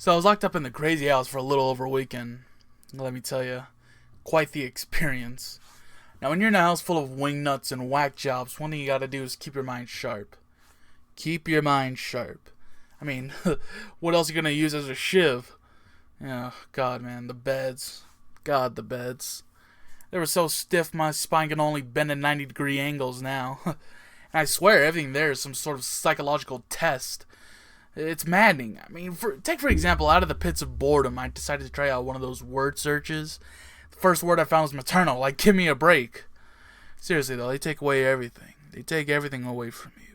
So I was locked up in the crazy house for a little over a weekend. Let me tell you, quite the experience. Now, when you're in a house full of wingnuts and whack jobs, one thing you gotta do is keep your mind sharp. Keep your mind sharp. I mean, what else are you gonna use as a shiv? Yeah, God, man, the beds. God, the beds. They were so stiff my spine can only bend at 90-degree angles now. And I swear everything there is some sort of psychological test. It's maddening. I mean, take for example, out of the pits of boredom, I decided to try out one of those word searches. The first word I found was maternal, like give me a break. Seriously though, they take away everything. They take everything away from you.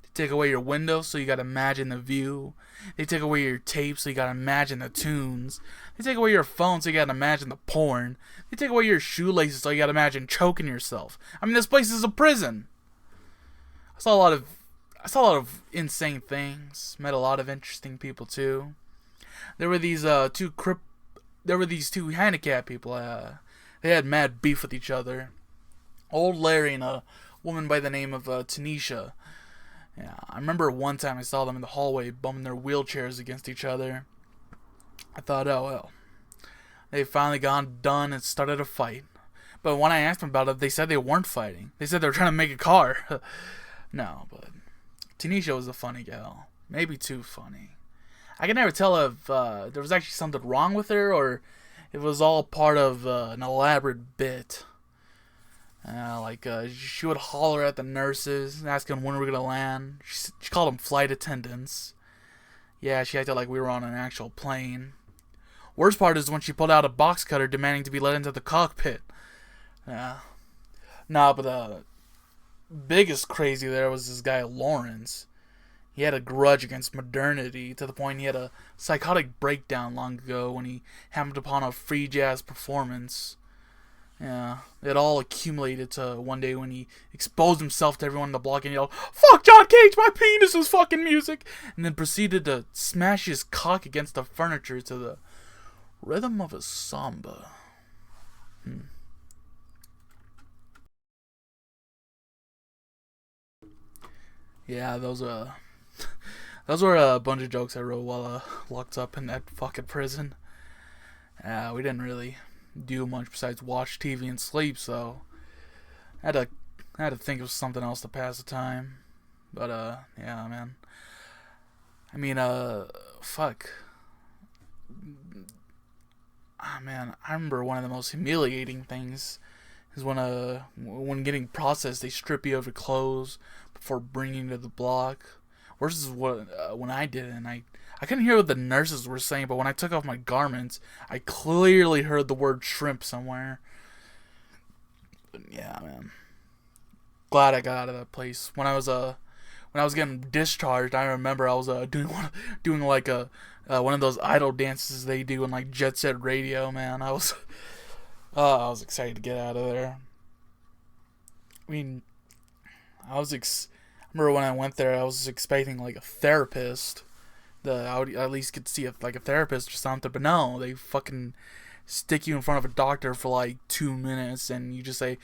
They take away your window, so you gotta imagine the view. They take away your tape, so you gotta imagine the tunes. They take away your phone, so you gotta imagine the porn. They take away your shoelaces, so you gotta imagine choking yourself. I mean, this place is a prison. I saw a lot of insane things. Met a lot of interesting people too. There were these two handicapped people. They had mad beef with each other. Old Larry and a woman by the name of Tanisha. Yeah, I remember one time I saw them in the hallway bumping their wheelchairs against each other. I thought, oh well, they finally gone done and started a fight. But when I asked them about it, they said they weren't fighting. They said they were trying to make a car. No, but Tanisha was a funny gal. Maybe too funny. I can never tell if there was actually something wrong with her or if it was all part of an elaborate bit. She would holler at the nurses, asking when we were going to land. She called them flight attendants. Yeah, she acted like we were on an actual plane. Worst part is when she pulled out a box cutter demanding to be let into the cockpit. Yeah. Nah, but the biggest crazy there was this guy Lawrence. He had a grudge against modernity to the point he had a psychotic breakdown long ago when he happened upon a free jazz performance. Yeah, it all accumulated to one day when he exposed himself to everyone in the block and yelled, "Fuck John Cage, my penis is fucking music!" And then proceeded to smash his cock against the furniture to the rhythm of a samba. Yeah, those were a bunch of jokes I wrote while locked up in that fucking prison. We didn't really do much besides watch TV and sleep, so I had to think of something else to pass the time. But yeah, man. I mean, fuck. Ah, man, I remember one of the most humiliating things is when getting processed, they strip you of your clothes before bringing you to the block. Worse is when I did it, and I couldn't hear what the nurses were saying, but when I took off my garments, I clearly heard the word shrimp somewhere. But yeah, man. Glad I got out of that place. When I was getting discharged, I remember I was doing like a one of those idol dances they do in like Jet Set Radio, man. I was excited to get out of there. I mean, I remember when I went there, I was expecting like a therapist. I would at least get to see a therapist or something, but no, they fucking stick you in front of a doctor for like 2 minutes, and you just say,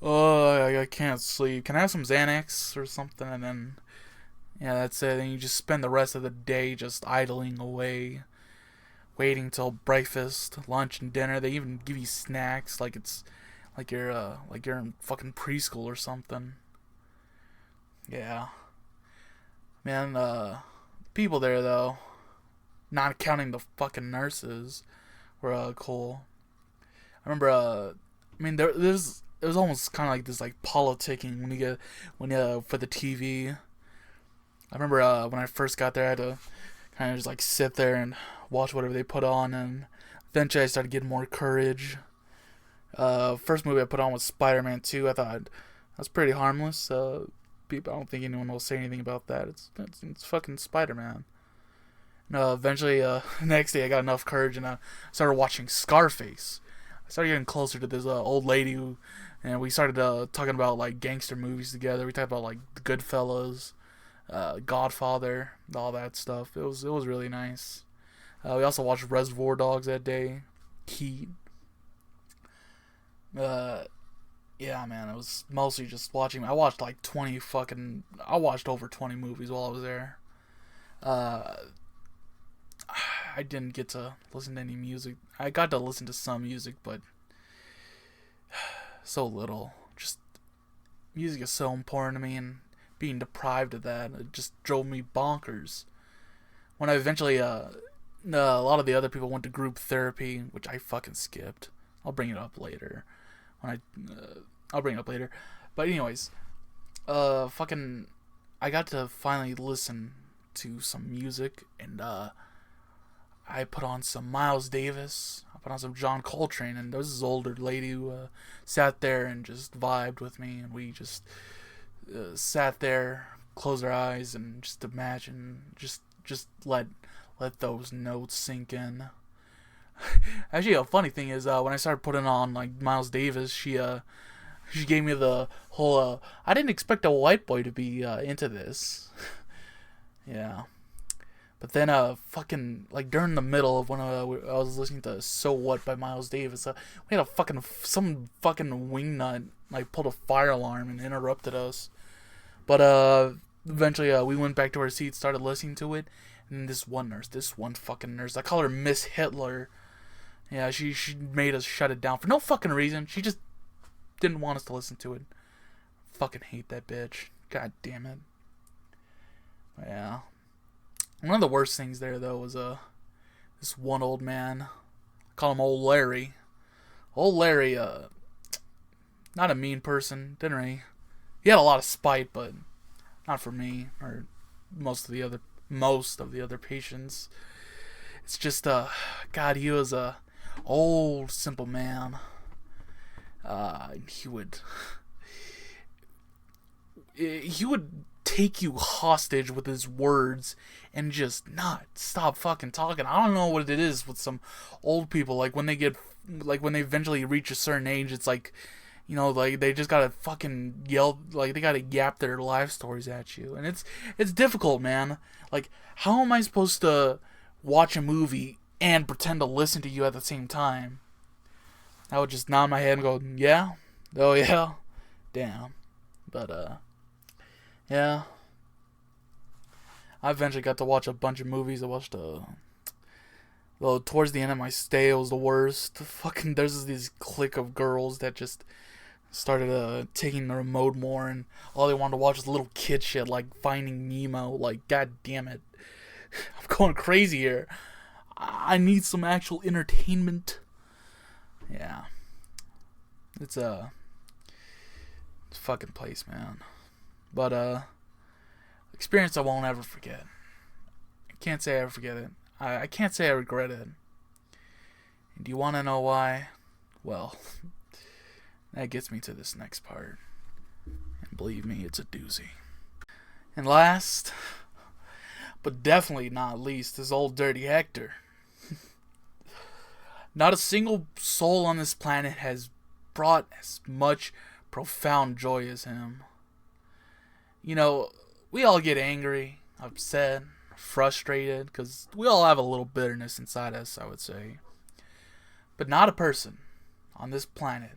"Oh, I can't sleep. Can I have some Xanax or something?" And then, yeah, that's it. And you just spend the rest of the day just idling away, waiting till breakfast, lunch, and dinner. They even give you snacks like it's like you're in fucking preschool or something. Yeah, man. People there though, not counting the fucking nurses, were cool. I remember. I mean, it was almost kind of like this like politicking when for the TV. I remember when I first got there, I had to kind of just like sit there and watch whatever they put on, and eventually I started getting more courage. First movie I put on was Spider-Man 2. I thought that's pretty harmless. I don't think anyone will say anything about that. It's fucking Spider-Man. Eventually, the next day I got enough courage and I started watching Scarface. I started getting closer to this old lady and we started talking about like gangster movies together. We talked about like The Goodfellas, Godfather, all that stuff. It was really nice. We also watched Reservoir Dogs that day. Heat. Yeah, man, it was mostly just watching. I watched over 20 movies while I was there. I didn't get to listen to any music. I got to listen to some music, but so little. Just music is so important to me, and being deprived of that, it just drove me bonkers. When I eventually, a lot of the other people went to group therapy, which I fucking skipped. I'll bring it up later. I'll bring it up later. But anyways, fucking, I got to finally listen to some music, and I put on some Miles Davis. I put on some John Coltrane, and there was this older lady who sat there and just vibed with me, and we just sat there, closed our eyes, and just imagine, just let those notes sink in. Actually, a funny thing is, when I started putting on like Miles Davis, she gave me the whole. I didn't expect a white boy to be into this. Yeah. But then, fucking, like, during the middle of when I was listening to So What by Miles Davis, we had some fucking wingnut, like, pulled a fire alarm and interrupted us. But, eventually, we went back to our seats, started listening to it, and this one fucking nurse, I call her Miss Hitler. Yeah, she made us shut it down for no fucking reason. She just didn't want us to listen to it. Fucking hate that bitch. God damn it. Yeah. One of the worst things there, though, was this one old man. I call him Old Larry. Old Larry, not a mean person. Didn't really. He had a lot of spite, but not for me or most of the other patients. It's just, God, he was a old, simple man. He would take you hostage with his words and just not stop fucking talking. I don't know what it is with some old people. Like when they eventually reach a certain age, it's like, you know, like they just gotta fucking yell, like they gotta yap their life stories at you, and it's difficult, man. Like, how am I supposed to watch a movie and pretend to listen to you at the same time? I would just nod my head and go, yeah, oh yeah, damn. But yeah. I eventually got to watch a bunch of movies. I watched well, towards the end of my stay, it was the worst. Fucking, there's this clique of girls that just started taking the remote more, and all they wanted to watch was little kid shit like Finding Nemo. Like, god damn it, I'm going crazy here. I need some actual entertainment. Yeah, it's a fucking place, man. But experience I won't ever forget. I can't say I ever forget it. I can't say I regret it. And do you want to know why? Well, that gets me to this next part. And believe me, it's a doozy. And last, but definitely not least, is old Dirty Hector. Not a single soul on this planet has brought as much profound joy as him. You know, we all get angry, upset, frustrated, because we all have a little bitterness inside us, I would say. But not a person on this planet,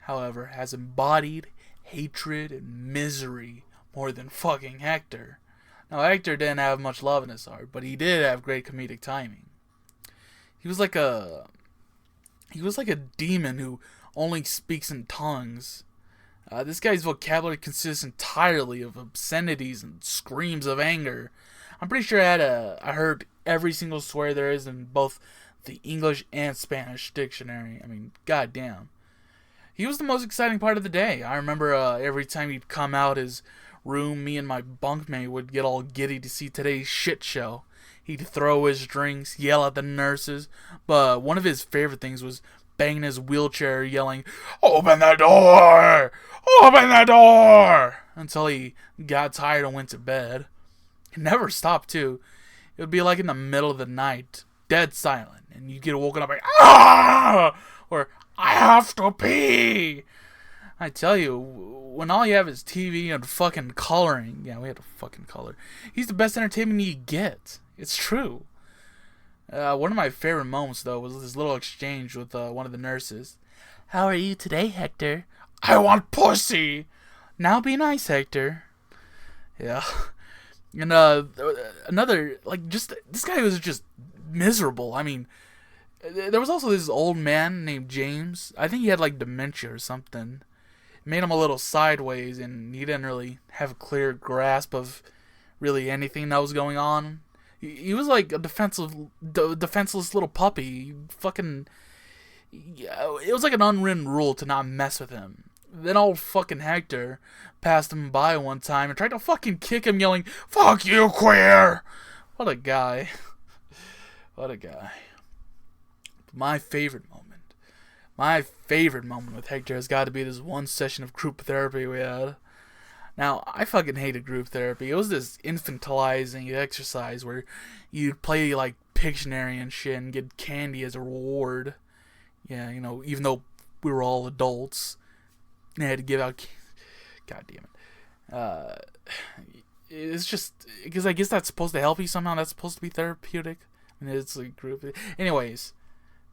however, has embodied hatred and misery more than fucking Hector. Now, Hector didn't have much love in his heart, but he did have great comedic timing. He was like a demon who only speaks in tongues. This guy's vocabulary consists entirely of obscenities and screams of anger. I'm pretty sure I heard every single swear there is in both the English and Spanish dictionary. I mean, goddamn. He was the most exciting part of the day. I remember every time he'd come out his room, me and my bunkmate would get all giddy to see today's shit show. He'd throw his drinks, yell at the nurses, but one of his favorite things was banging his wheelchair, yelling, "Open the door! Open the door!" until he got tired and went to bed. It never stopped, too. It would be like in the middle of the night, dead silent, and you'd get woken up like, "Ah!" or "I have to pee!" I tell you, when all you have is TV and fucking coloring, yeah, we had to fucking color, he's the best entertainment you get. It's true. One of my favorite moments, though, was this little exchange with one of the nurses. "How are you today, Hector?" "I want pussy!" "Now be nice, Hector." Yeah. And another, like, just, this guy was just miserable. I mean, there was also this old man named James. I think he had like dementia or something. It made him a little sideways, and he didn't really have a clear grasp of really anything that was going on. He was like a defenseless little puppy. Fucking, it was like an unwritten rule to not mess with him. Then old fucking Hector passed him by one time and tried to fucking kick him, yelling, "Fuck you, queer!" What a guy. What a guy. My favorite moment with Hector has got to be this one session of group therapy we had. Now, I fucking hated group therapy. It was this infantilizing exercise where you'd play like Pictionary and shit and get candy as a reward. Yeah, you know, even though we were all adults, they had to give out. God damn it. It's just because I guess that's supposed to help you somehow. That's supposed to be therapeutic. I mean, it's like group. Anyways,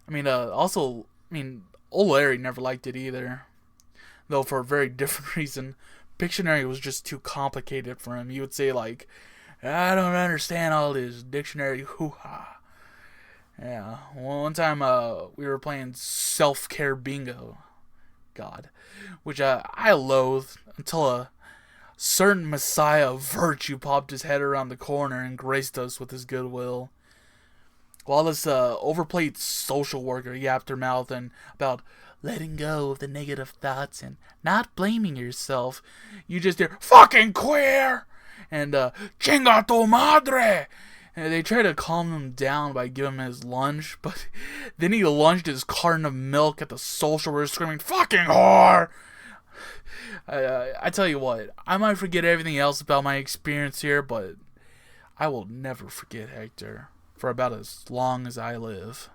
I mean, also, I mean, old Larry never liked it either, though for a very different reason. Pictionary was just too complicated for him. He would say like, "I don't understand all this dictionary hoo-ha." Yeah, well, one time we were playing self-care bingo. God, which I loathed until a certain messiah of virtue popped his head around the corner and graced us with his goodwill. While this overplayed social worker yapped her mouth and about letting go of the negative thoughts and not blaming yourself, you just hear, "Fucking queer!" and "Chinga tu madre!" And they tried to calm him down by giving him his lunch, but then he lunged his carton of milk at the social worker, screaming, "Fucking whore!" I tell you what, I might forget everything else about my experience here, but I will never forget Hector for about as long as I live.